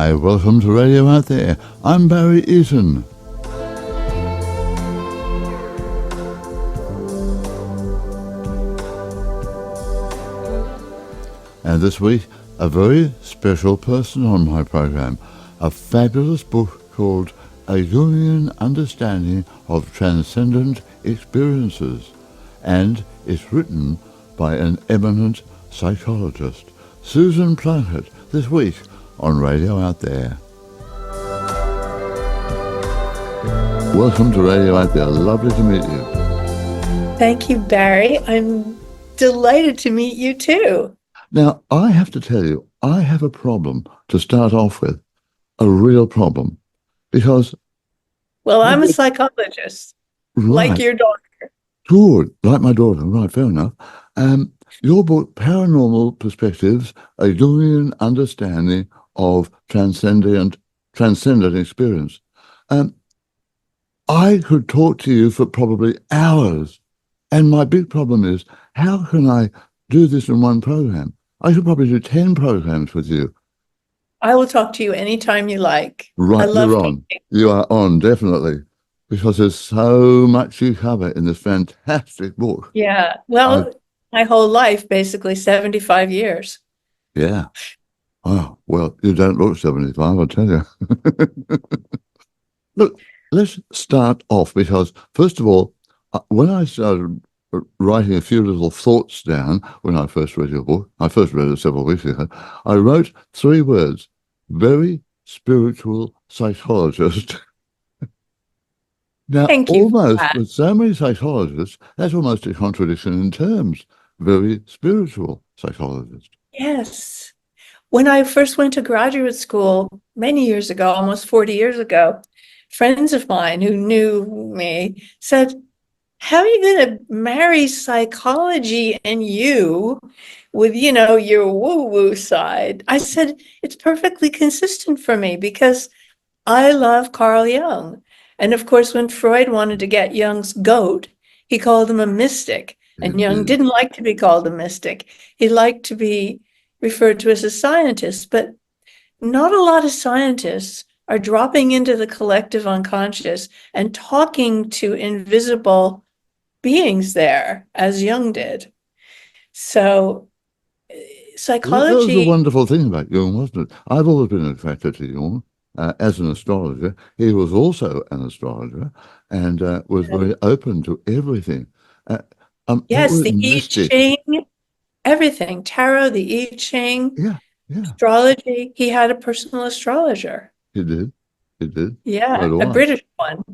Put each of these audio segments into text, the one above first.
Hi, welcome to Radio Out There. I'm Barry Eaton. And this week, a very special person on my program, a fabulous book called A Jungian Understanding of Transcendent Experiences, and it's written by an eminent psychologist, Susan Plunket, this week on Radio Out There. Welcome to Radio Out There. Lovely to meet you. Thank you, Barry. I'm delighted to meet you too. Now, I have to tell you, I have a problem to start off with, a real problem, because... Well, I'm a psychologist, right, like your daughter. Good, like my daughter, right, fair enough. Your book, Paranormal Perspectives, A Jungian Understanding of Transcendent Experience. I could talk to you for probably hours, and my big problem is, how can I do this in one program? I could probably do 10 programs with you. I will talk to you anytime you like. Right, I love you're on. talking. You are on, definitely, because there's so much you cover in this fantastic book. Yeah, well, my whole life, basically 75 years. Yeah. Oh, well, you don't look 75, I'll tell you. Look, let's start off, because, first of all, when I started writing a few little thoughts down when I first read your book, I first read it several weeks ago, I wrote 3 words: very spiritual psychologist. Now, Thank you for almost, that. with so many psychologists, that's almost a contradiction in terms. Very spiritual psychologist. Yes. When I first went to graduate school many years ago, almost 40 years ago, friends of mine who knew me said, how are you going to marry psychology and you with, your woo-woo side? I said, it's perfectly consistent for me because I love Carl Jung. And of course, when Freud wanted to get Jung's goat, he called him a mystic. And Jung didn't like to be called a mystic. He liked to be referred to as a scientist. But not a lot of scientists are dropping into the collective unconscious and talking to invisible beings there, as Jung did. So psychology... That was the wonderful thing about Jung, wasn't it? I've always been attracted to Jung as an astrologer. He was also an astrologer and was very open to everything. Yes, the I Ching, everything. Tarot, the I Ching, astrology. He had a personal astrologer. He did. Yeah, so a British one.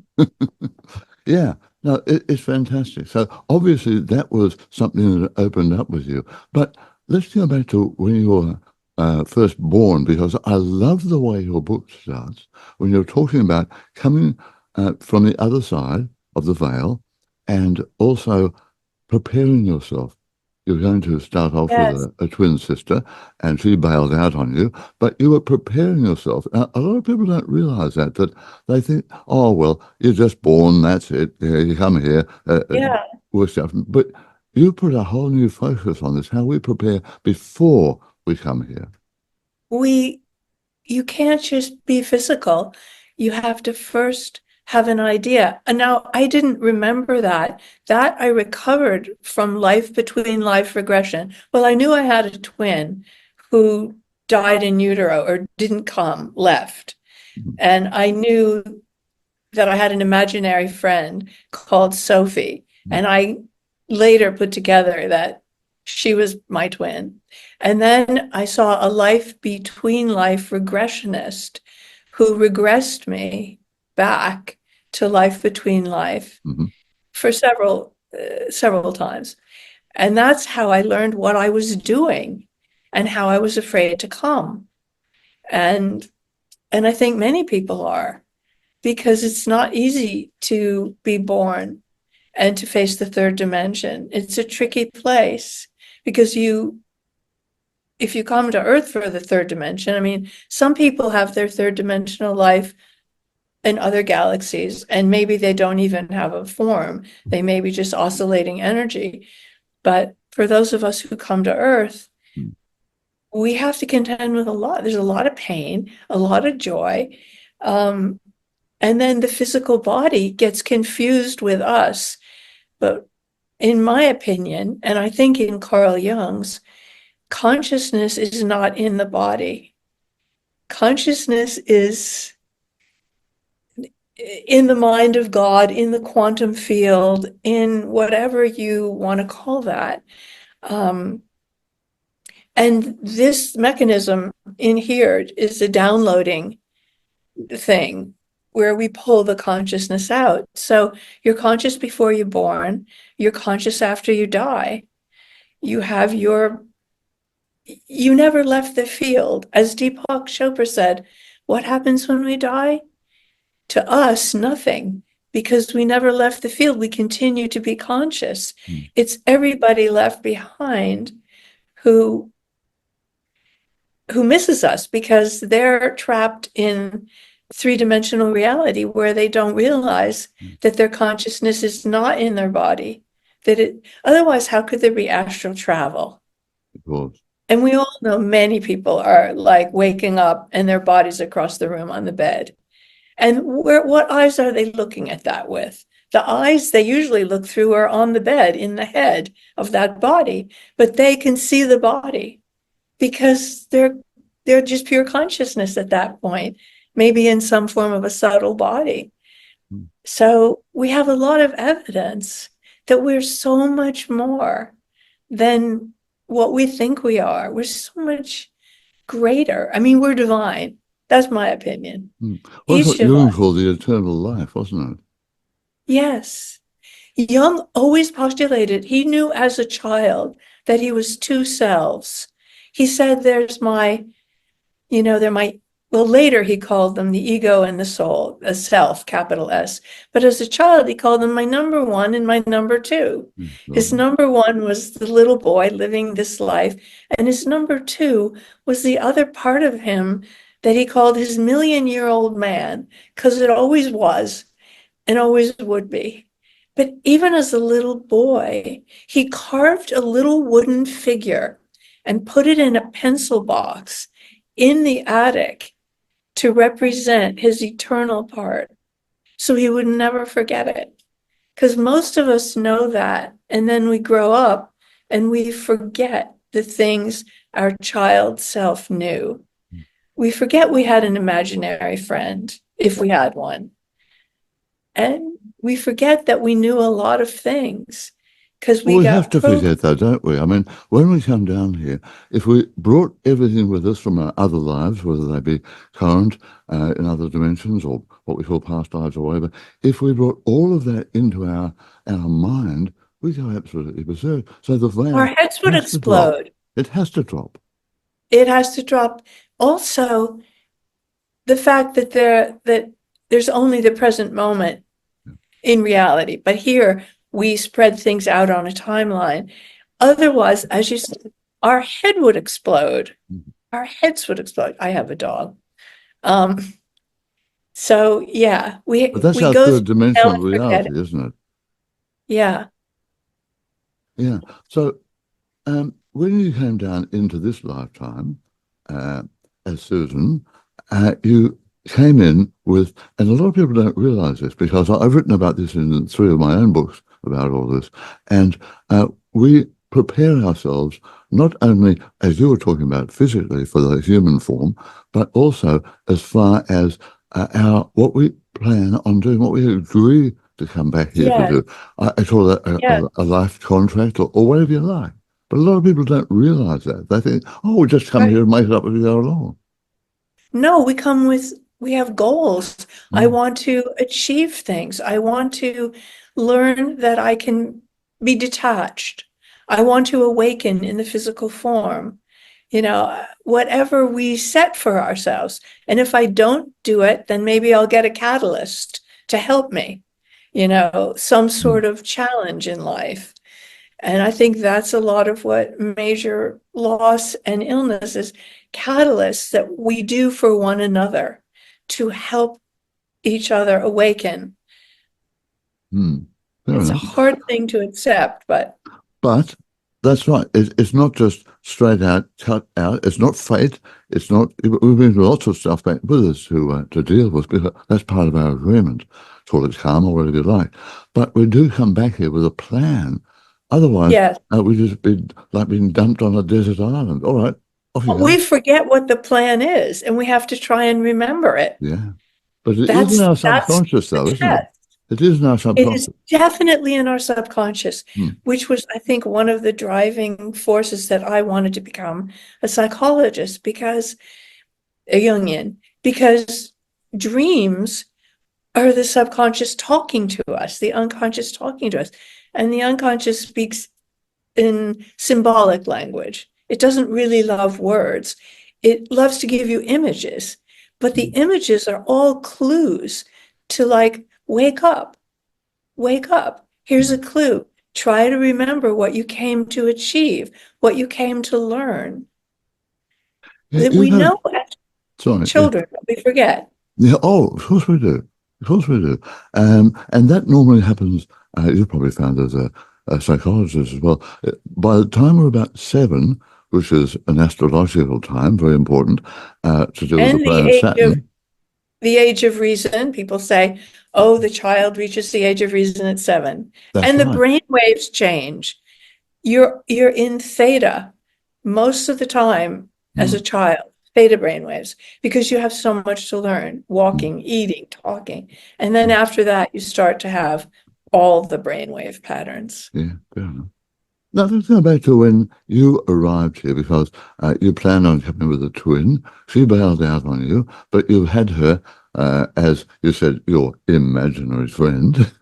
Yeah, no, it's fantastic. So obviously that was something that opened up with you. But let's go back to when you were first born, because I love the way your book starts when you're talking about coming from the other side of the veil and also preparing yourself. You're going to start off with a twin sister, and she bailed out on you, but you were preparing yourself. Now, a lot of people don't realize that they think, oh, well, you're just born, that's it. You come here, work stuff. But you put a whole new focus on this, how we prepare before we come here. You can't just be physical. You have to first have an idea. And now I didn't remember that I recovered from life between life regression. Well, I knew I had a twin who died in utero or didn't come, left. And I knew that I had an imaginary friend called Sophie. And I later put together that she was my twin. And then I saw a life between life regressionist who regressed me back to life between life for several times. And that's how I learned what I was doing and how I was afraid to come. And I think many people are, because it's not easy to be born and to face the third dimension. It's a tricky place because if you come to Earth for the third dimension, I mean, some people have their third dimensional life in other galaxies, and maybe they don't even have a form. They may be just oscillating energy. But for those of us who come to Earth, we have to contend with a lot. There's a lot of pain, a lot of joy. Um, and then the physical body gets confused with us. But in my opinion, and I think in Carl Jung's, consciousness is not in the body. Consciousness is in the mind of God, in the quantum field, in whatever you want to call that. And this mechanism in here is a downloading thing where we pull the consciousness out. So you're conscious before you're born, you're conscious after you die. You have you never left the field. As Deepak Chopra said, what happens when we die? To us, nothing, because we never left the field. We continue to be conscious. Mm. It's everybody left behind who misses us because they're trapped in three-dimensional reality where they don't realize that their consciousness is not in their body. Otherwise, how could there be astral travel? Of course. And we all know many people are like waking up and their body's across the room on the bed. And what eyes are they looking at that with? The eyes they usually look through are on the bed in the head of that body, but they can see the body because they're just pure consciousness at that point, maybe in some form of a subtle body. Mm. So we have a lot of evidence that we're so much more than what we think we are. We're so much greater. I mean, we're divine. That's my opinion. Mm. Well, that's what Each of Jung us. called the eternal life, wasn't it? Yes. Jung always postulated, he knew as a child that he was two selves. He said, there's my, they're my, well, later he called them the ego and the soul, a self, capital S. But as a child, he called them my number one and my number two. Mm. His Lovely. number one was the little boy living this life, and his number two was the other part of him that he called his million-year-old man, because it always was and always would be. But even as a little boy, he carved a little wooden figure and put it in a pencil box in the attic to represent his eternal part. So he would never forget it. Because most of us know that. And then we grow up and we forget the things our child self knew. We forget we had an imaginary friend, if we had one. And we forget that we knew a lot of things because Well, we we have got to programmed. forget that, don't we? I mean, when we come down here, if we brought everything with us from our other lives, whether they be current in other dimensions or what we call past lives or whatever, if we brought all of that into our mind, we go absolutely berserk. So the Our veil heads would has to drop. explode. It has to drop. It has to drop. Also, the fact that there's only the present moment in reality, but here we spread things out on a timeline. Otherwise, as you said, our head would explode. Mhm. Our heads would explode. I have a dog. Um, so yeah, But that's we our go third through hell dimensional and forget it. reality, isn't it? Yeah. Yeah. So when you came down into this lifetime uh, as Susan, you came in with, and a lot of people don't realize this because I've written about this in three of my own books about all this, and we prepare ourselves not only, as you were talking about, physically for the human form, but also as far as our what we plan on doing, what we agree to come back here to Yeah. do. I call that Yeah. a life contract or whatever you like. But a lot of people don't realize that. They think, oh, we just come Right. here and make it up as we go along. No, we have goals. I Mm. want to achieve things. I want to learn that I can be detached. I want to awaken in the physical form. Whatever we set for ourselves. And if I don't do it, then maybe I'll get a catalyst to help me, some Mm. sort of challenge in life. And I think that's a lot of what major loss and illness is, catalysts that we do for one another to help each other awaken. Mm. Fair It's a enough. hard thing to accept, but But That's right. It's not just straight out, cut out. It's not fate. It's not. We bring lots of stuff back with us to deal with, because that's part of our agreement. Call it karma, or whatever you like. But we do come back here with a plan. Otherwise, Yes. we just be like being dumped on a desert island. All right, off you go. We forget what the plan is, and we have to try and remember it. Yeah, but it is in That's our that's subconscious, the though, isn't it? test. It is in our It is subconscious. definitely in our subconscious, Hmm. which was, I think, one of the driving forces that I wanted to become a psychologist, because a Jungian, because dreams are the subconscious talking to us, the unconscious talking to us. And the unconscious speaks in symbolic language. It doesn't really love words. It loves to give you images, but the images are all clues to, like, wake up, wake up. Here's a clue. Try to remember what you came to achieve, what you came to learn. Yeah, That you we have. know as Sorry. Yeah. children, but we forget. Yeah, oh, of course we do. Of course we do. And that normally happens, you've probably found as a psychologist as well. By the time we're about 7, which is an astrological time, very important, to do with the And planet Saturn. the age of reason, people say, oh, the child reaches the age of reason at 7. That's And the right. brain waves change. You're in theta most of the time as a Mm, child, theta brainwaves, because you have so much to learn, mm, walking, eating, talking. And then mm. after that, you start to have all the brainwave patterns. Yeah, fair enough. Now, let's go back to when you arrived here, because you planned on coming with a twin. She bailed out on you, but you had her, as you said, your imaginary friend.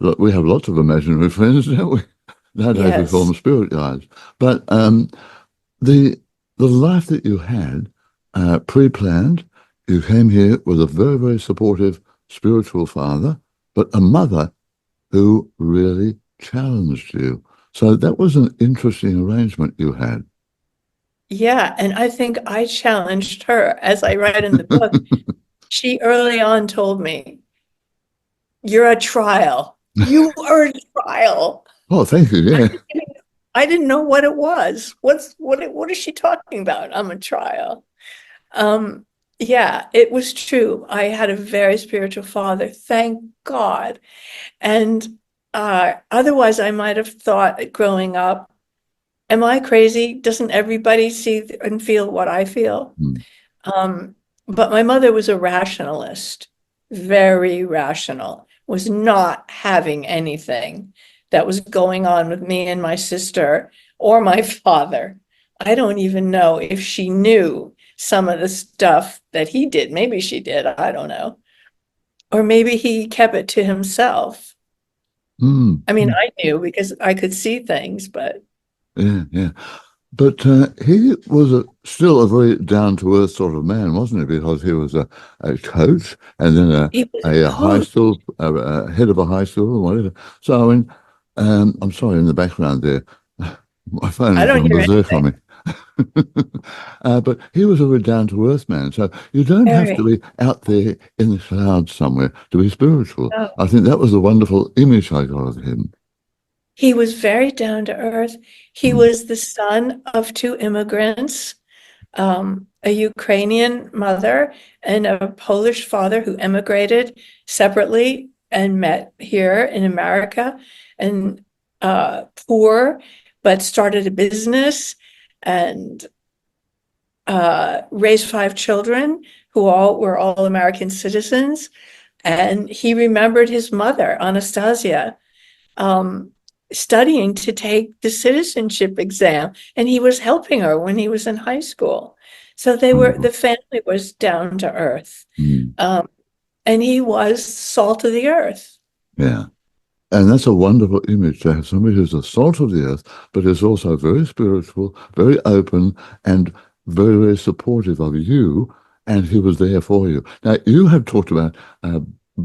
Look, we have lots of imaginary friends, don't we? Nowadays we call Yes. them spirit guides. But the life that you had, pre-planned, you came here with a very, very supportive spiritual father, but a mother who really challenged you. So that was an interesting arrangement you had. Yeah. And I think I challenged her, as I write in the book. She early on told me, you're a trial. You are a trial. Oh, thank you. I Yeah. I didn't know what it was. What is she talking about? I'm a trial. Um, yeah, it was true. I had a very spiritual father, thank God. And otherwise, I might have thought growing up, am I crazy? Doesn't everybody see and feel what I feel? Mm, Um, but my mother was a rationalist, very rational, was not having anything that was going on with me and my sister or my father. I don't even know if she knew some of the stuff that he did. Maybe she did, I don't know. Or maybe he kept it to himself. mm, I mean, mm. I knew because I could see things, but Yeah, yeah. But he was still a very down-to-earth sort of man, wasn't he? Because he was a coach, and then he was a a high coach. school, head of a high school or whatever. So, I mean, I'm sorry, in the background there, my phone I has don't gone hear berserk on anything. me. But he was a very down-to-earth man. So you don't have to Very. be out there in the clouds somewhere to be spiritual. No. I think that was a wonderful image I got of him. He was very down to earth. He Mm, was the son of 2 immigrants, a Ukrainian mother and a Polish father who emigrated separately and met here in America, and poor, but started a business and raised 5 children who were all American citizens. And he remembered his mother, Anastasia, um, studying to take the citizenship exam, and he was helping her when he was in high school. So wonderful. the family was down to earth. Mm, Um, and he was salt of the earth. yeah. And that's a wonderful image to have somebody who's the salt of the earth, but is also very spiritual, very open, and very, very supportive of you. And he was there for you. Now, you have talked about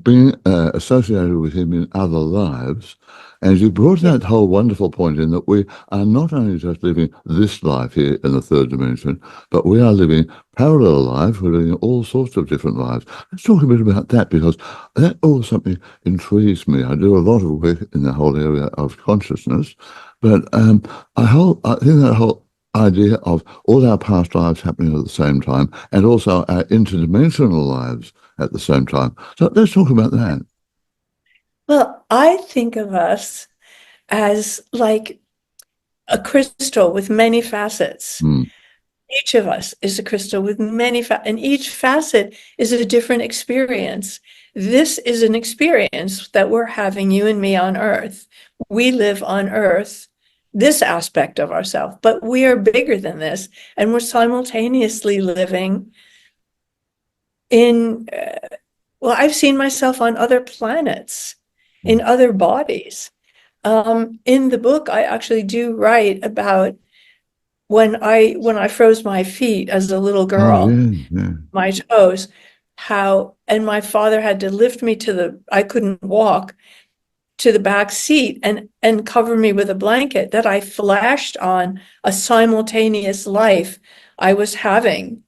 being associated with him in other lives. And you brought Yeah. that whole wonderful point in that we are not only just living this life here in the third dimension, but we are living parallel lives. We're living all sorts of different lives. Let's talk a bit about that, because that always something intrigues me. I do a lot of work in the whole area of consciousness, but I think that whole idea of all our past lives happening at the same time, and also our interdimensional lives at the same time. So let's talk about that. Well, I think of us as like a crystal with many facets. Mm. Each of us is a crystal with many and each facet is a different experience. This is an experience that we're having, you and me, on Earth. We live on Earth, this aspect of ourselves, but we are bigger than this, and we're simultaneously living in, well, I've seen myself on other planets, in other bodies. In the book, I actually do write about when I froze my feet as a little Oh, girl, yeah, yeah. my toes, and my father had to lift me I couldn't walk, to the back seat and cover me with a blanket, that I flashed on a simultaneous life I was having.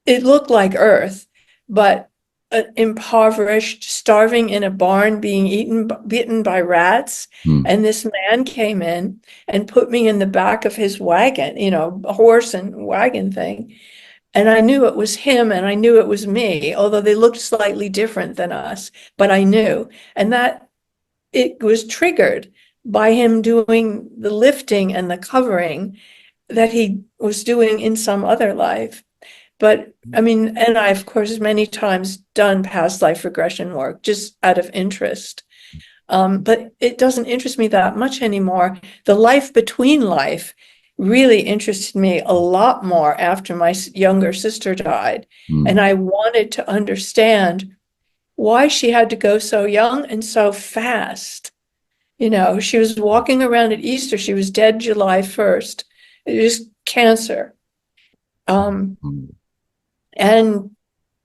It looked like Earth, but impoverished, starving in a barn, being bitten by rats. Mm. And this man came in and put me in the back of his wagon, a horse and wagon thing. And I knew it was him, and I knew it was me, although they looked slightly different than us, but I knew. And that it was triggered by him doing the lifting and the covering that he was doing in some other life. But I mean, and I, of course, many times done past life regression work just out of interest. But it doesn't interest me that much anymore. The life between life really interested me a lot more after my younger sister died. Mm. And I wanted to understand why she had to go so young and so fast. She was walking around at Easter. She was dead July 1st. It was cancer. Um, Mm. and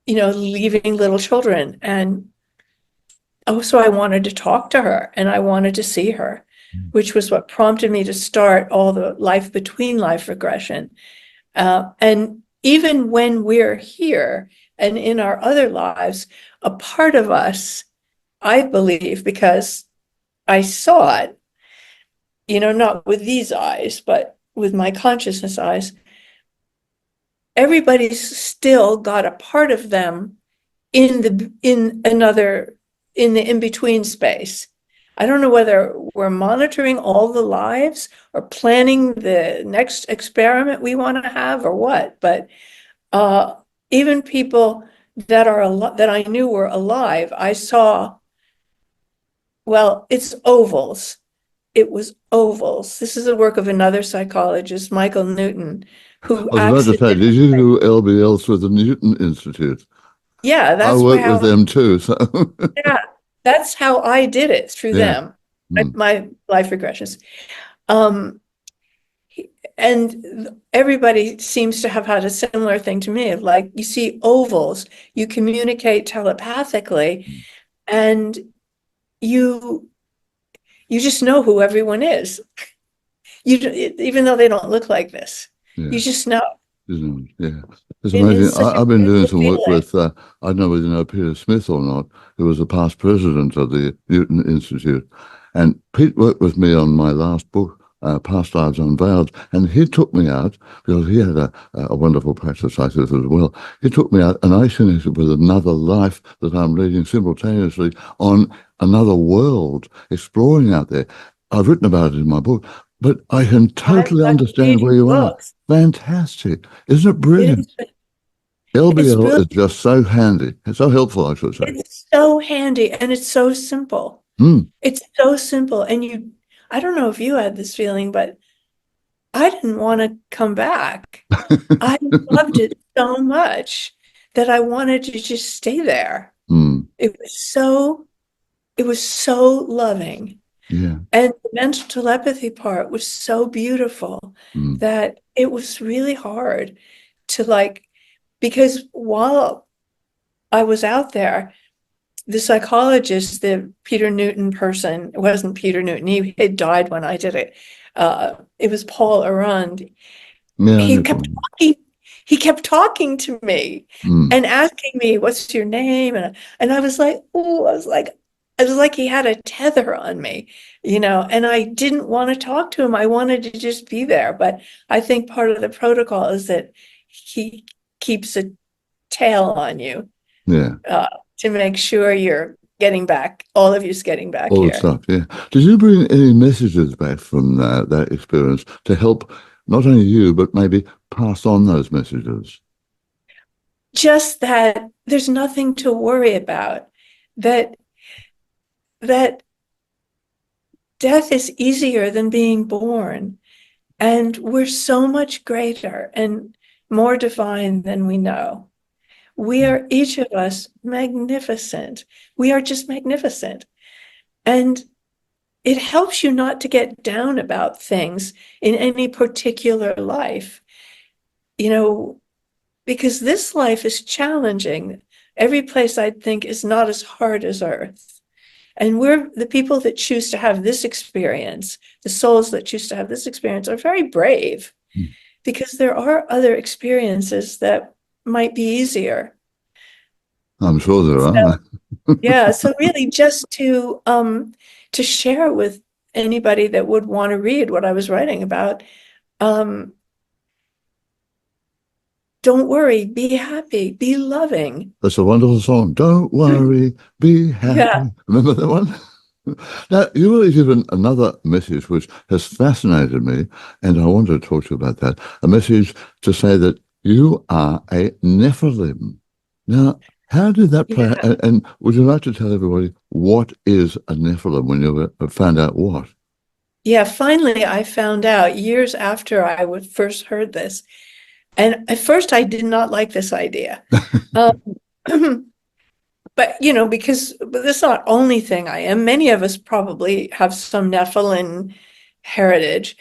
leaving little children. And so I wanted to talk to her and I wanted to see her, which was what prompted me to start all the life between life regression. And even when we're here and in our other lives, a part of us, I believe, because I saw it, not with these eyes, but with my consciousness eyes, everybody's still got a part of them in the in between space. I don't know whether we're monitoring all the lives or planning the next experiment we want to have or what, but even people that I knew were alive, I saw, well, it's ovals. It was ovals. This is the work of another psychologist, Michael Newton, who I was about to say, did accidentally, you do LBLs with the Newton Institute? yeah, I that's work with how. them too. So, Yeah, that's how I did it, through yeah. them, Mm. my life regressions. Um, and everybody seems to have had a similar thing to me, of like, you see ovals, you communicate telepathically, and you you just know who everyone is. Even though they don't look like this, Yeah. you just know. Isn't it? Yeah. It's It amazing. is such a I've been doing beautiful some work feeling. with, I don't know whether you know Peter Smith or not, who was the past president of the Newton Institute. And Pete worked with me on my last book, Past Lives Unveiled, and he took me out, because he had a wonderful practice like this as well. He took me out and I connected with another life that I'm leading simultaneously on another world, exploring out there. I've written about it in my book, but I can I've totally got understand where reading you are. books. Fantastic. Isn't it It brilliant? is, it's LBL is brilliant. just so handy. It's so helpful, I should say. It's so handy and it's so simple. Mm. It's so simple. And I don't know if you had this feeling, but I didn't want to come back. I loved it so much that I wanted to just stay there. Mm. It was so loving. Yeah. And the mental telepathy part was so beautiful Mm. that it was really hard to, like, because while I was out there, the psychologist, the Peter Newton person, it wasn't Peter Newton, he had died when I did it. It was Paul Arund. Yeah, I He know. kept talking, he kept talking to me Mm, and asking me, "What's your name?" And I was like, oh, I was like he had a tether on me, and I didn't want to talk to him. I wanted to just be there. But I think part of the protocol is that he keeps a tail on you, yeah, uh, to make sure you're getting back, all of you's getting back all the here. stuff. Yeah. Did you bring any messages back from that experience to help not only you, but maybe pass on those messages? Just that there's nothing to worry about, that that death is easier than being born, and we're so much greater and more divine than we know. We are, each of us, magnificent. We are just magnificent. And it helps you not to get down about things in any particular life, because this life is challenging. Every place, I think, is not as hard as Earth. And we're the people that choose to have this experience, the souls that choose to have this experience, are very brave, Mm. because there are other experiences that might be easier. I'm sure there So, are. yeah, so really just to share with anybody that would want to read what I was writing about, um, don't worry, be happy, be loving. That's a wonderful song. Don't worry, be Yeah. happy. Remember that one? Now, you were given another message which has fascinated me, and I want to talk to you about that. A message to say that you are a Nephilim. Now, how did that play? Yeah. And would you like to tell everybody what is a Nephilim when you found out what? Yeah, finally I found out years after I would first heard this. And at first I did not like this idea. Um, but because this is not the only thing I am. Many of us probably have some Nephilim heritage.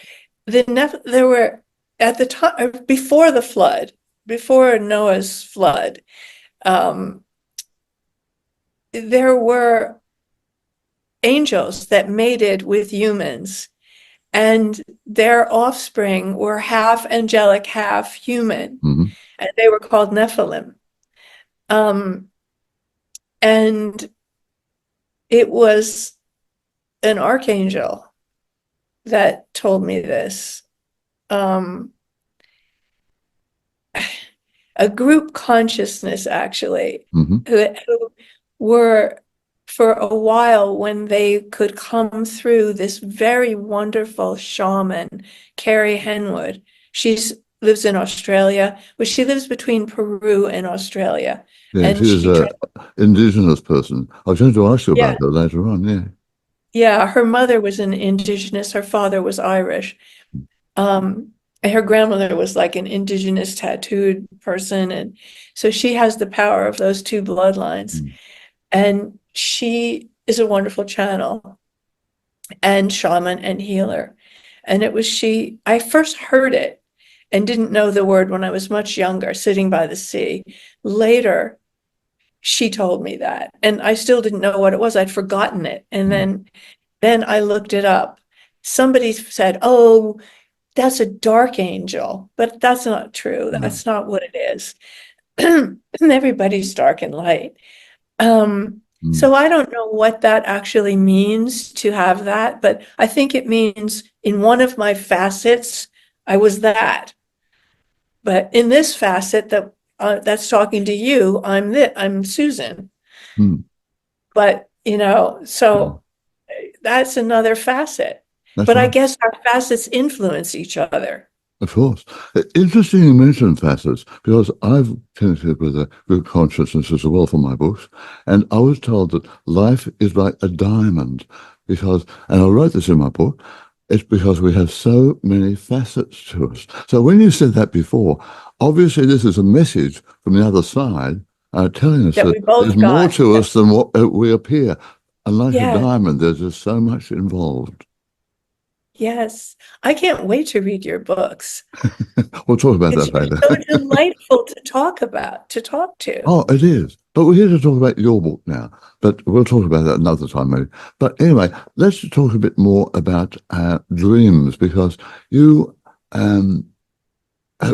There were, at the time before the flood, before Noah's flood, um, there were angels that mated with humans, and their offspring were half angelic, half human, Hmm. and they were called Nephilim. Um, and it was an archangel that told me this. Um, a group consciousness, actually, Hmm. who were, for a while, when they could come through, this very wonderful shaman, Carrie Henwood. She's lives in Australia, but she lives between Peru and Australia. Yeah, And she is she, an indigenous person. I was going to ask you yeah, about that later on. Yeah. yeah, her mother was an indigenous, her father was Irish. And her grandmother was like an indigenous tattooed person. And so she has the power of those two bloodlines. Mm. And she is a wonderful channel and shaman and healer. And I first heard it and didn't know the word when I was much younger, sitting by the sea. Later, she told me that, and I still didn't know what it was. I'd forgotten it. And Mm. then I looked it up. Somebody said, "Oh, that's a dark angel," but that's not true. No. That's not what it is. Everybody's dark and light. Mm. So I don't know what that actually means to have that, but I think it means in one of my facets, I was that. But in this facet that's talking to you, I'm Susan. Mm. But Mm. so that's another facet. That's But I right. guess our facets influence each other. Of course. Interesting you mentioned facets because I've connected with a group consciousness as well for my books. And I was told that life is like a diamond because, and I wrote this in my book, it's because we have so many facets to us. So when you said that before, obviously this is a message from the other side telling us That that we there's both more got. to us than what we appear. And like a Yeah. diamond, there's just so much involved. Yes. I can't wait to read your books. We'll talk about Because that you're later. so delightful to talk about, to talk to. Oh, it is. but we're here to talk about your book now. But we'll talk about that another time, maybe. But anyway, let's talk a bit more about dreams, because you have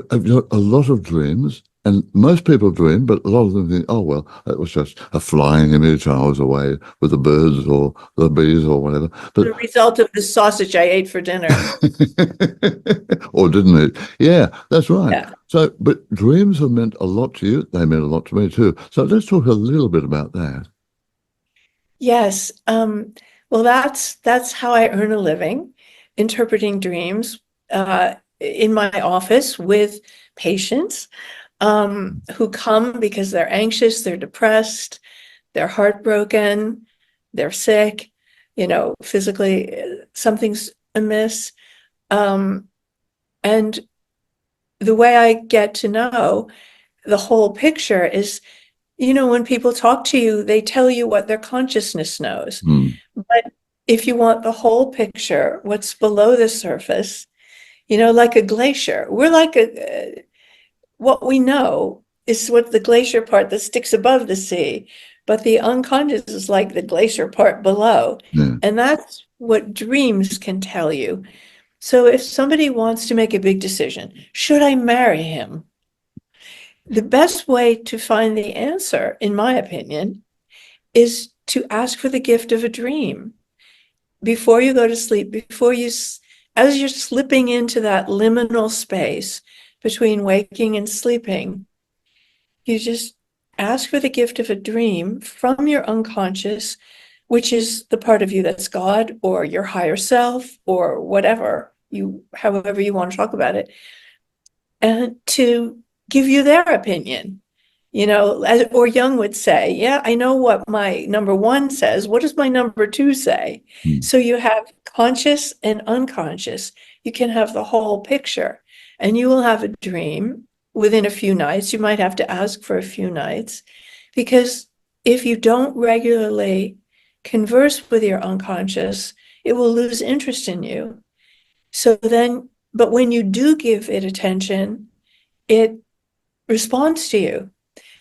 got a lot of dreams, and most people dream, but a lot of them think, oh, well, it was just a flying image. I was away with the birds or the bees or whatever. But The result of the sausage I ate for dinner. or didn't it? Yeah, that's right. Yeah. So, but dreams have meant a lot to you. They meant a lot to me too. So let's talk a little bit about that. Yes. Well, that's how I earn a living, interpreting dreams in my office with patients who come because they're anxious, they're depressed, they're heartbroken, they're sick, physically something's amiss. And the way I get to know the whole picture is, when people talk to you, they tell you what their consciousness knows. But if you want the whole picture, what's below the surface, like a glacier, we're like what we know is what the glacier part that sticks above the sea, but the unconscious is like the glacier part below. Yeah. And that's what dreams can tell you. So if somebody wants to make a big decision, should I marry him? The best way to find the answer, in my opinion, is to ask for the gift of a dream before you go to sleep, as you're slipping into that liminal space between waking and sleeping. You just ask for the gift of a dream from your unconscious, which is the part of you that's God or your higher self or whatever however you want to talk about it, and to give you their opinion. Or Jung would say, yeah, I know what my number one says. What does my number two say? So you have conscious and unconscious. You can have the whole picture, and you will have a dream within a few nights. You might have to ask for a few nights, because if you don't regularly converse with your unconscious, it will lose interest in you. But when you do give it attention, it responds to you.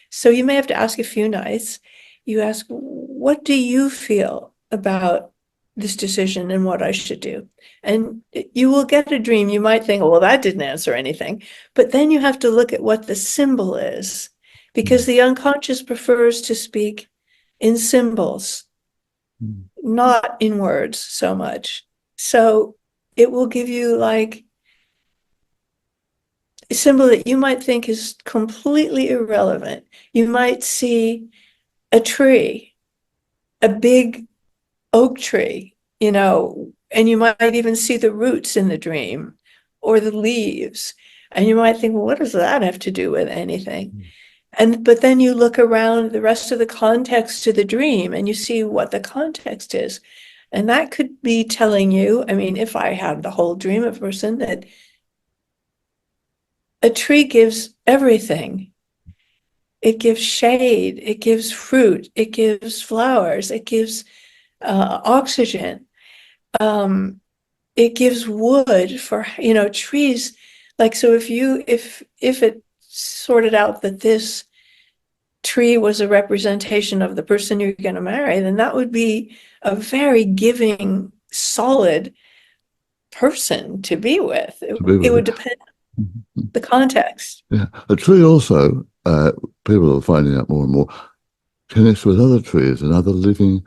So you may have to ask a few nights. You ask, what do you feel about this decision and what I should do? And you will get a dream. You might think, well, that didn't answer anything. But then you have to look at what the symbol is, because the unconscious prefers to speak in symbols, not in words so much. So it will give you like a symbol that you might think is completely irrelevant. You might see a tree, a big oak tree, and you might even see the roots in the dream or the leaves. And you might think, well, what does that have to do with anything? But then you look around the rest of the context to the dream and you see what the context is. And that could be telling you, if I had the whole dream of a person, that a tree gives everything. It gives shade, it gives fruit, it gives flowers, it gives oxygen. It gives wood for, trees. Like, so if it sorted out that this tree was a representation of the person you're going to marry, then that would be a very giving, solid person to be with. It would depend on the context. Yeah. A tree also, people are finding out more and more, connects with other trees and other living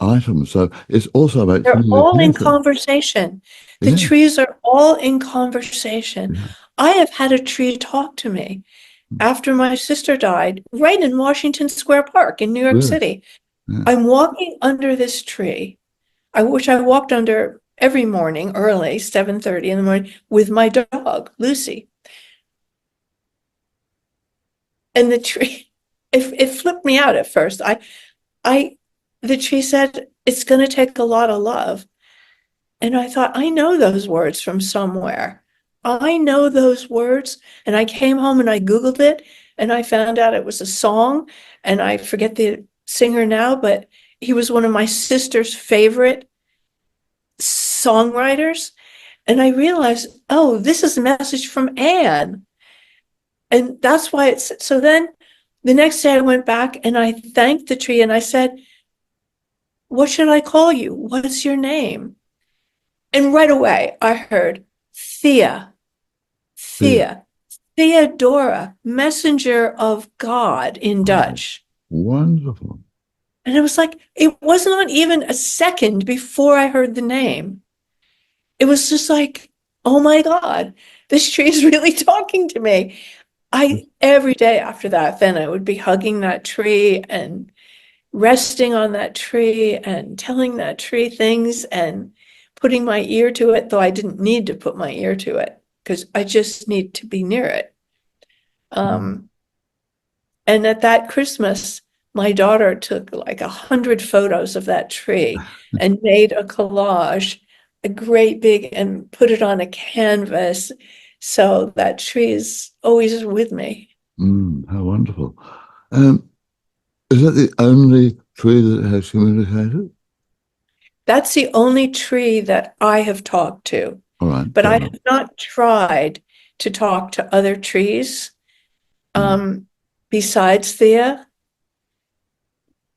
items. So it's also about They're all in communication. conversation. The Yeah. trees are all in conversation. Yeah. I have had a tree talk to me after my sister died, right in Washington Square Park in New York Really? City. Yeah. I'm walking under this tree, which I walked under every morning early, 7:30 in the morning, with my dog, Lucy. And the tree, it flipped me out at first. The tree said, it's going to take a lot of love. And I thought, I know those words from somewhere. I know those words. And I came home and I Googled it and I found out it was a song. And I forget the singer now, but he was one of my sister's favorite songwriters. And I realized, oh, this is a message from Anne. And that's why so then The next day I went back and I thanked the tree and I said, what should I call you? What's your name? And right away I heard Thea, Yeah. Thea, Theodora, messenger of God in Oh, Dutch. wonderful. And it was like, it was not even a second before I heard the name. It was just like, oh my God, this tree is really talking to me. Every day after that, then I would be hugging that tree and resting on that tree and telling that tree things and putting my ear to it, though I didn't need to put my ear to it because I just need to be near it. Mm. And at that Christmas, my daughter took like 100 photos of that tree and made a collage, a great big, and put it on a canvas. So that tree is always with me. How wonderful. Um, is that the only tree that has communicated? That's the only tree that I have talked to, All right, but fair I enough. have not tried to talk to other trees Mm. besides Thea.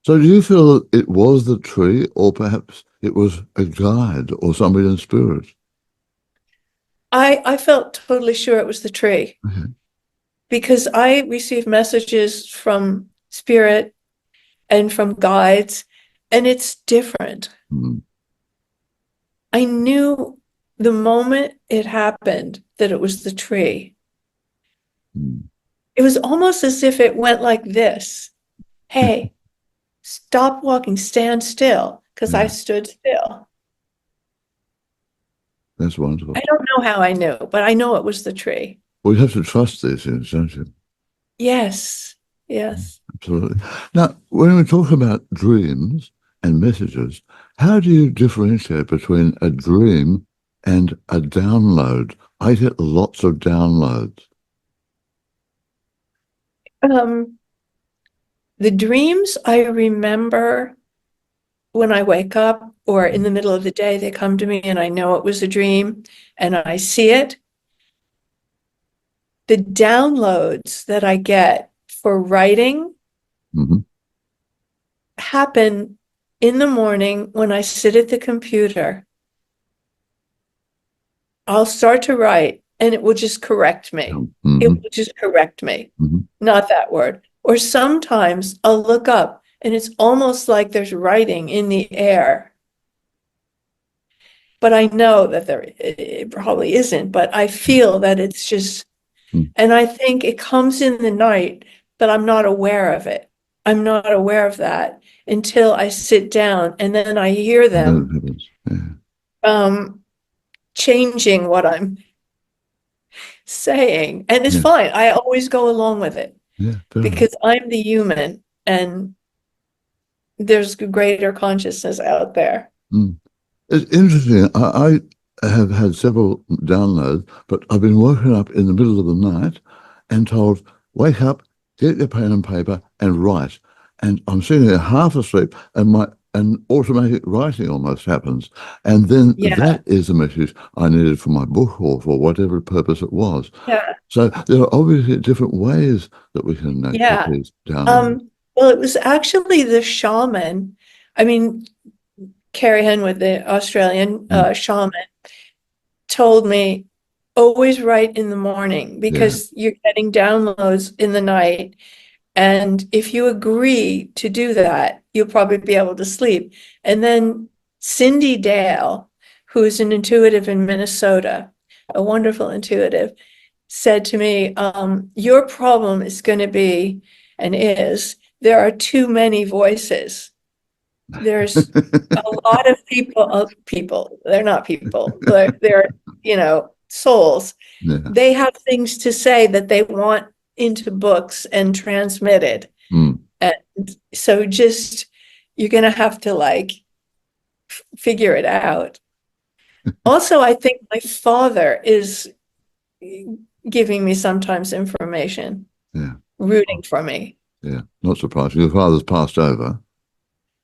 So do you feel that it was the tree, or perhaps it was a guide or somebody in spirit? I felt totally sure it was the tree Okay. because I received messages from spirit and from guides, and it's different. Mm. I knew the moment it happened that it was the tree. Mm. It was almost as if it went like this. Hey, stop walking, stand still, because I Yeah, stood still. that's wonderful. I don't know how I knew, but I know it was the tree. Well, you have to trust these things, don't you? Yes, yes. Absolutely. Now, when we talk about dreams and messages, how do you differentiate between a dream and a download? I get lots of downloads. Um, the dreams I remember when I wake up or in the middle of the day, they come to me and I know it was a dream and I see it. The downloads that I get for writing Mm-hmm. happen in the morning when I sit at the computer. I'll start to write and it will just correct me. It Mm-hmm. will just correct me. Mm-hmm. Not that word. Or sometimes I'll look up and it's almost like there's writing in the air. But I know that it probably isn't, but I feel that it's just, and I think it comes in the night, but I'm not aware of it. I'm not aware of that until I sit down and then I hear And then it them happens. Yeah. um, changing what I'm saying. And it's Yeah. fine. I always go along with it Yeah. Fair enough. because I'm the human and there's greater consciousness out there. Mm. It's interesting. I have had several downloads, but I've been woken up in the middle of the night and told, wake up, get your pen and paper and write. And I'm sitting there half asleep and an automatic writing almost happens. And then Yeah. that is the message I needed for my book or for whatever purpose it was. Yeah. So there are obviously different ways that we can get Yeah. these downloads. Well, it was actually the shaman. I mean, Carrie Henwood, the Australian Mm. shaman, told me always write in the morning Yeah. because you're getting downloads in the night. And if you agree to do that, you'll probably be able to sleep. And then Cindy Dale, who's an intuitive in Minnesota, a wonderful intuitive, said to me, your problem is going to be and is there are too many voices. There's a lot of people, they're not people, they're, souls. Yeah. They have things to say that they want into books and transmitted. Mm. And so you're going to have to figure it out. Also, I think my father is giving me sometimes information, Yeah. rooting for me. Yeah. Not surprising. Your father's passed over.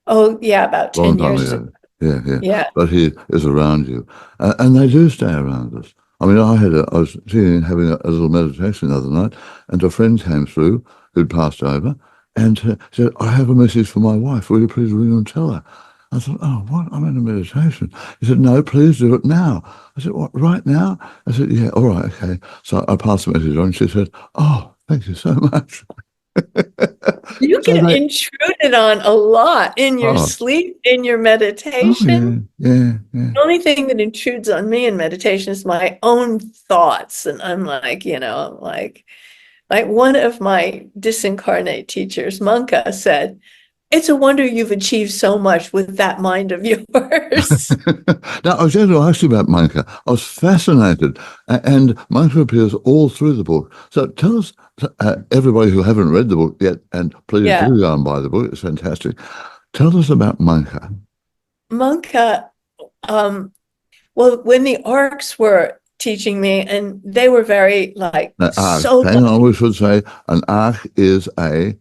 Oh, yeah, about Long 10 time years ago. ago. Yeah, yeah. Yeah. But he is around you. And they do stay around us. I mean, I was sitting having a little meditation the other night, and a friend came through who'd passed over, and said, "I have a message for my wife. Will you please ring and tell her?" I thought, "Oh, what? I'm in a meditation." He said, "No, please do it now." I said, "What, right now?" I said, "Yeah, all right, okay." So I passed the message on. She said, "Oh, thank you so much." You So get they, intruded on a lot in your oh, sleep, in your oh yeah, meditation. yeah, yeah. The only thing that intrudes on me in meditation is my own thoughts. And I'm like, like one of my disincarnate teachers, Monka, said, "It's a wonder you've achieved so much with that mind of yours." Now, I was going to ask you about Micah. I was fascinated, and Micah appears all through the book. So tell us, everybody who haven't read the book yet, and please Yeah. do go and buy the book. It's fantastic. Tell us about Micah. Monka, um, well, when the arcs were teaching me, and they were very like Arch. so Hang on, much. we should say an arch is a,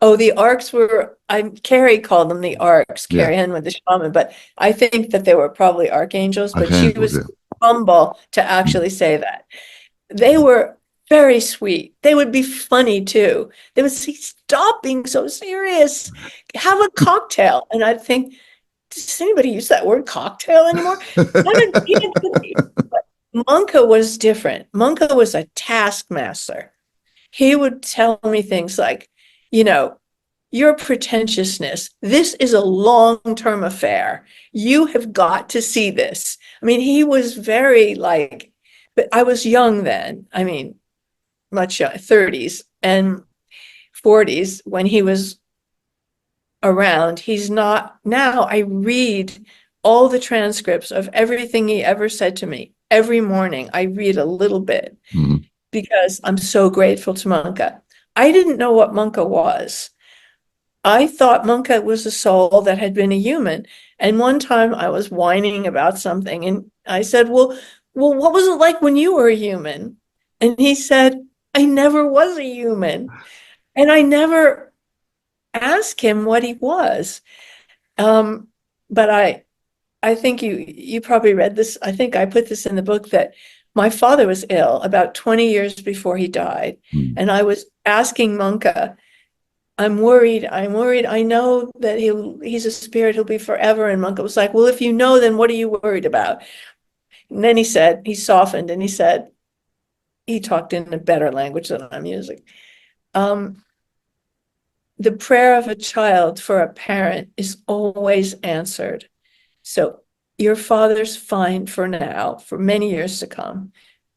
Oh, the arcs were, Carrie called them the arcs, yeah, Carrie Henn with the shaman, but I think that they were probably archangels, but she archangel, was yeah. humble to Mm. actually say that. They were very sweet. They would be funny too. They would say, "Stop being so serious. Have a cocktail." And I'd think, does anybody use that word cocktail anymore? Have a drink. But Monka was different. Monka was a taskmaster. He would tell me things like, you know, "Your pretentiousness, this is a long-term affair. You have got to see this." I mean, he was very like, but I was young then. I mean, much young, 30s and 40s when he was around. He's not now. I read all the transcripts of everything he ever said to me. Every morning, I read a little bit Mm. because I'm so grateful to Monka. I didn't know what Monka was. I thought Monka was a soul that had been a human. And one time I was whining about something and I said, well, what was it like when you were a human? And he said, "I never was a human." And I never asked him what he was. Um, but I think you probably read this. I think I put this in the book that my father was ill about 20 years before he died. Mm. And I was asking Monka, "I'm worried. I'm worried. I know that he's a spirit. He'll be forever." And Monka was like, "Well, if you know, then what are you worried about?" And then he softened and he said, he talked in a better language than I'm using. Um, the prayer of a child for a parent is always answered. So your father's fine for now, for many years to come.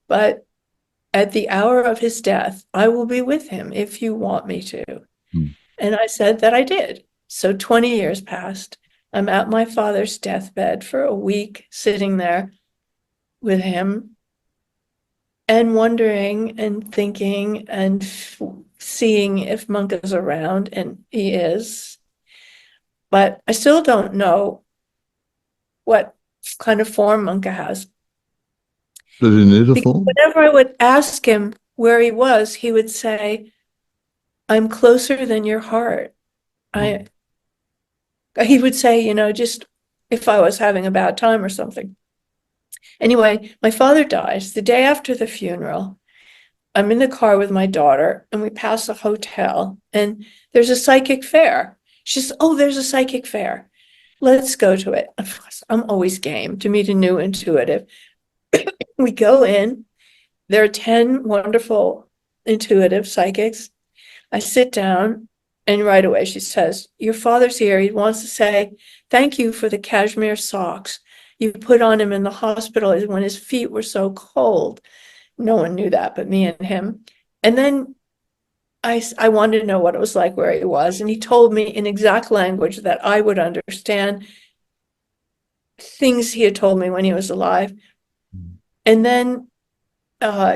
But at the hour of his death, I will be with him if you want me to. Mm. And I said that I did. So 20 years passed. I'm at my father's deathbed for a week, sitting there with him and wondering and thinking and seeing if Monk is around, and he is. But I still don't know what kind of form Monka has. Does he need a Because form? whenever I would ask him where he would say, "I'm closer than your heart." Oh. I He would say, just if I was having a bad time or something. Anyway, my father dies the day after the funeral. I'm in the car with my daughter and we pass a hotel and there's a psychic fair. She says, "Oh, there's a psychic fair. Let's go to it." Of course, I'm always game to meet a new intuitive. We go in. There are 10 wonderful intuitive psychics. I sit down and right away she says, "Your father's here. He wants to say thank you for the cashmere socks you put on him in the hospital when his feet were so cold." No one knew that but me and him. And then I wanted to know what it was like where he was. And he told me in exact language that I would understand things he had told me when he was alive. And then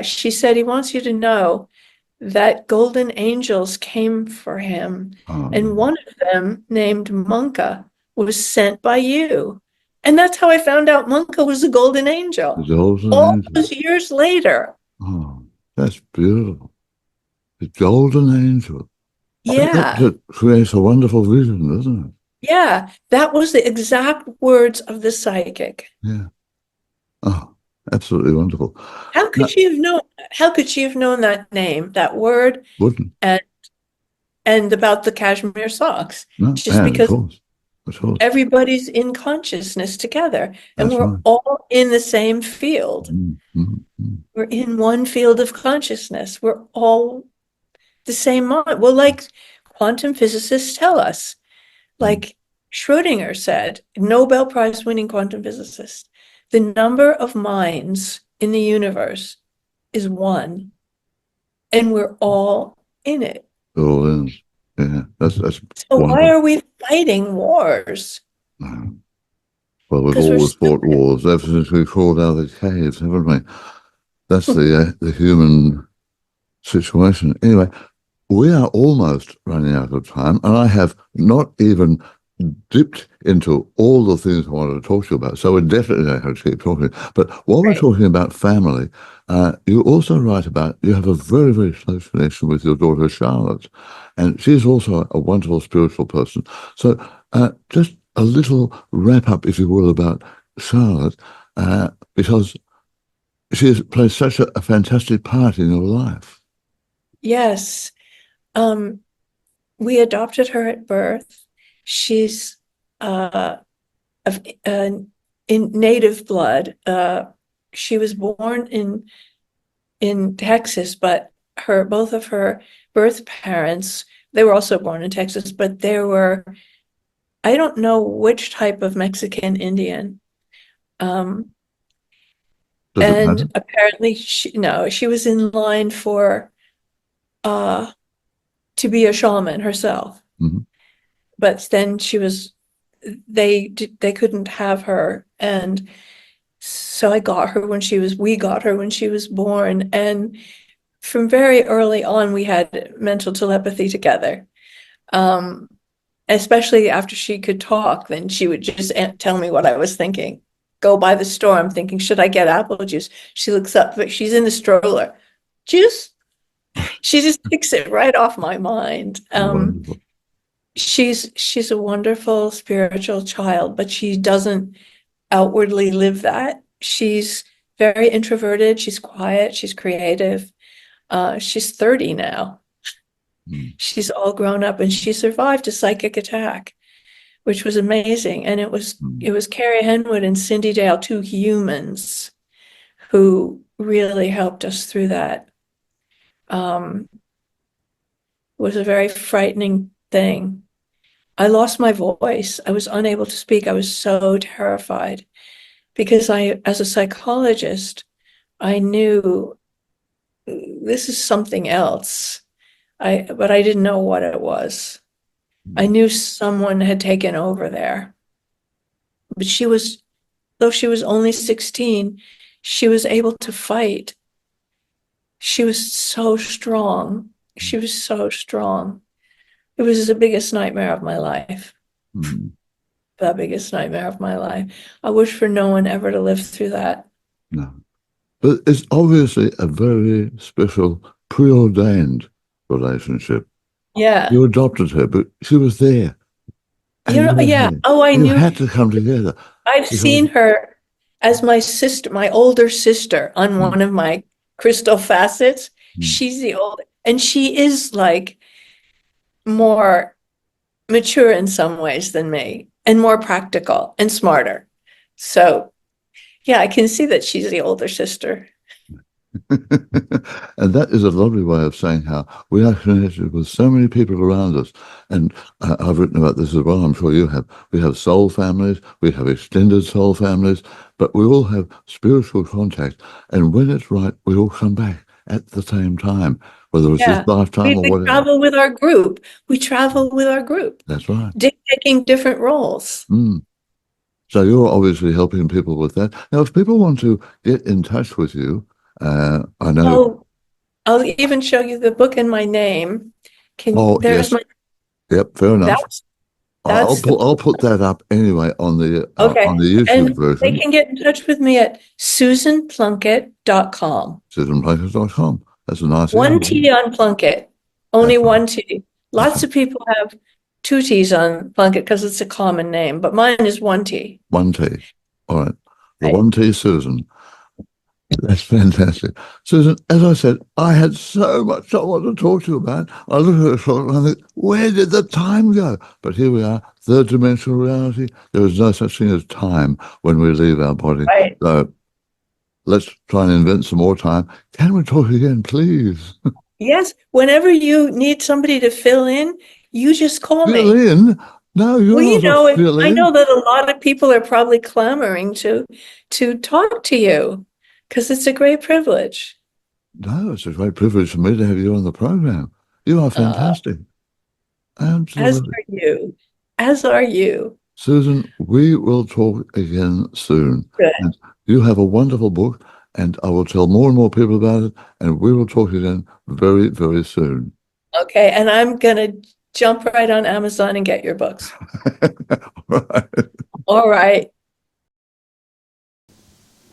she said, "He wants you to know that golden angels came for him. And Oh, one of them, named Monka, was sent by you." And that's how I found out Monka was a golden angel. the golden All angel. those years later. Oh, that's beautiful. The golden angel. Yeah. That creates a wonderful vision, doesn't it? Yeah. That was the exact words of the psychic. Yeah. Oh, Absolutely wonderful. How No, could she have known? How could she have known that name, that word, wouldn't. and about the cashmere socks? No, Just and of because course. Of course. everybody's in consciousness together, and That's we're right. all in the same field. Mm, mm, mm, We're in one field of consciousness. We're all the same mind. Well, like quantum physicists tell us, mm. like Schrödinger said, Nobel Prize winning quantum physicist, the number of minds in the universe is one, and we're all in it. It all is. Yeah, that's So why wonderful. are we fighting wars? Mm. Well, we've Because we're always fought stupid. wars ever since we crawled out of the caves, haven't we? That's the human situation. Anyway, we are almost running out of time, and I have not even dipped into all the things I wanted to talk to you about. So we definitely have to keep talking. But while we're Right. talking about family, you also write about you have a very, very close connection with your daughter Charlotte, and she's also a wonderful spiritual person. So just a little wrap up, if you will, about Charlotte, because she has played such a fantastic part in your life. Yes. Um, we adopted her at birth. She's of in native blood. She was born in Texas, but her both of her birth parents, they were also born in Texas, but they were, I don't know which type of Mexican Indian. Um, Does it and matter? apparently she was in line for uh to be a shaman herself. Mm-hmm. But then they couldn't have her, and so we got her when she was born, and from very early on we had mental telepathy together. Um, Especially after she could talk, then she would just tell me what I was thinking. Go by the store, I'm thinking, should I get apple juice? She looks up, but she's in the stroller. Juice? She just takes it right off my mind. Wonderful. She's a wonderful spiritual child, but she doesn't outwardly live that. She's very introverted, she's quiet, she's creative. She's 30 now. Mm, She's all grown up, and she survived a psychic attack, which was amazing. And mm, it was Carrie Henwood and Cindy Dale, two humans, who really helped us through that. It was a very frightening thing. I lost my voice. I was unable to speak. I was so terrified because as a psychologist, I knew this is something else. But I didn't know what it was. I mm, knew someone had taken over there. But though she was only 16, she was able to fight. She was so strong. She was so strong. It was the biggest nightmare of my life. mm. The biggest nightmare of my life. I wish for no one ever to live through that. No. But it's obviously a very special, preordained relationship. Yeah. You adopted her, but she was there, and You you know, were yeah. here. Oh, I You knew. had to come together I've because seen her as my sister, my older sister, on mm, one of my crystal facets. mm, She's the old, and she is like more mature in some ways than me, and more practical and smarter. So, yeah, I can see that she's the older sister. and that is a lovely way of saying how we are connected with so many people around us. And I've written about this as well. I'm sure you have. We have soul families, we have extended soul families, but we all have spiritual contact. And when it's right, we all come back at the same time, whether it's this Yeah. lifetime or We whatever. travel with our group. We travel with our group, That's right. taking different roles. Mm. So you're obviously helping people with that. Now, if people want to get in touch with you, I know. Oh, I'll even show you the book in my name. Oh, There's yes. my, Yep. Fair enough. that's, that's the, I'll put that up anyway on okay. the YouTube And they version, can get in touch with me at susanplunkett.com. susanplankers.com. That's a nice One email. T on Plunket, only That's right. one T. That's Lots right. of people have two T's on Plunket because it's a common name, but mine is one T. One T. All right. The Right. one T Susan. That's fantastic. Susan, as I said, I had so much I want to talk to you about. I look at the clock and I think, where did the time go? But here we are, third dimensional reality. There is no such thing as time when we leave our body. Right. So let's try and invent some more time. Can we talk again, please? Yes. Whenever you need somebody to fill in, you just call Fill me. in? No, you're Well, not a fill I in. know that a lot of people are probably clamoring to talk to you because it's a great privilege. No, it's a great privilege for me to have you on the program. You are Uh, fantastic. as Absolutely. are you. As are you. Susan, we will talk again soon. Good. And you have a wonderful book, and I will tell more and more people about it, and we will talk again very, very soon. Okay. And I'm going to jump right on Amazon and get your books. Right. All right.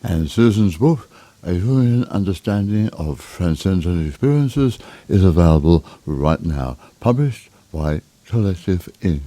And Susan's book, A Jungian Understanding of Transcendent Experiences, is available right now, published by Collective Inc.